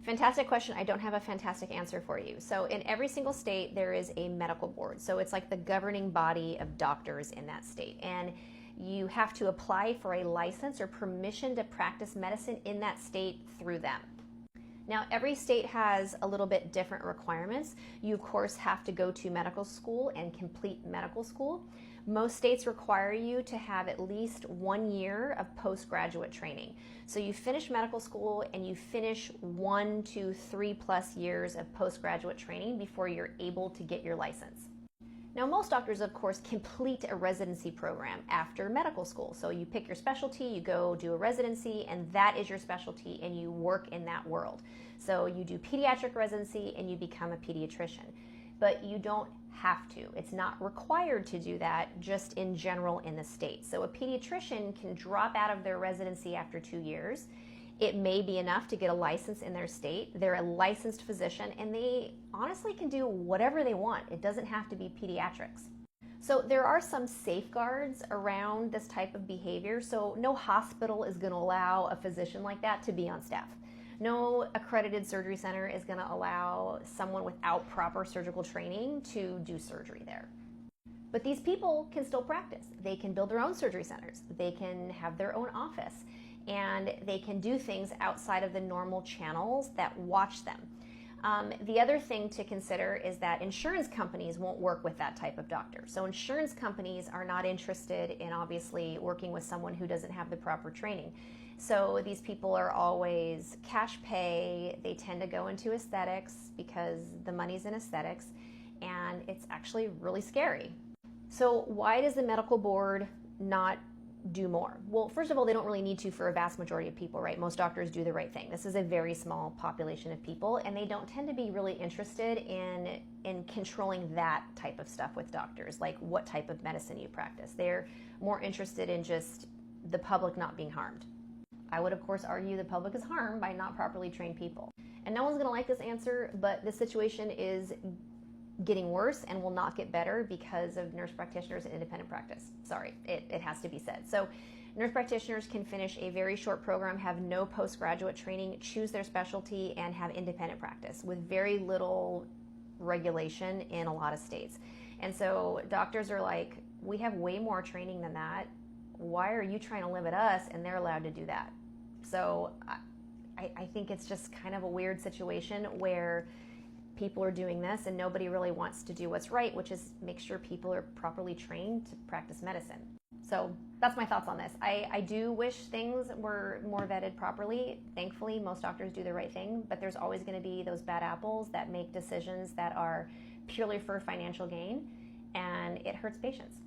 Fantastic question. I don't have a fantastic answer for you. So in every single state, there is a medical board. So it's like the governing body of doctors in that state. And you have to apply for a license or permission to practice medicine in that state through them. Now, every state has a little bit different requirements. You, of course, have to go to medical school and complete medical school. Most states require you to have at least 1 year of postgraduate training. So you finish medical school and you finish 1 to 3+ years of postgraduate training before you're able to get your license. Now, most doctors, of course, complete a residency program after medical school. So you pick your specialty, you go do a residency, and that is your specialty, and you work in that world. So you do pediatric residency and you become a pediatrician. But you don't have to. It's not required to do that, just in general in the state. So a pediatrician can drop out of their residency after 2 years. It may be enough to get a license in their state. They're a licensed physician and they honestly can do whatever they want. It doesn't have to be pediatrics. So there are some safeguards around this type of behavior. So no hospital is going to allow a physician like that to be on staff. No accredited surgery center is going to allow someone without proper surgical training to do surgery there. But these people can still practice. They can build their own surgery centers. They can have their own office. And they can do things outside of the normal channels that watch them. The other thing to consider is that insurance companies won't work with that type of doctor. So insurance companies are not interested in obviously working with someone who doesn't have the proper training. So these people are always cash pay. They tend to go into aesthetics because the money's in aesthetics, and it's actually really scary. So why does the medical board not do more? Well, first of all, they don't really need to for a vast majority of people, right? Most doctors do the right thing. This is a very small population of people, and they don't tend to be really interested in controlling that type of stuff with doctors, like what type of medicine you practice. They're more interested in just the public not being harmed. I would, of course, argue the public is harmed by not properly trained people. And no one's going to like this answer, but the situation is getting worse and will not get better because of nurse practitioners and independent practice. Sorry, it has to be said. So nurse practitioners can finish a very short program, have no postgraduate training, choose their specialty, and have independent practice with very little regulation in a lot of states. And so doctors are like, we have way more training than that. Why are you trying to limit us and they're allowed to do that? So I think it's just kind of a weird situation where people are doing this and nobody really wants to do what's right, which is make sure people are properly trained to practice medicine. So that's my thoughts on this. I do wish things were more vetted properly. Thankfully, most doctors do the right thing, but there's always going to be those bad apples that make decisions that are purely for financial gain, and it hurts patients.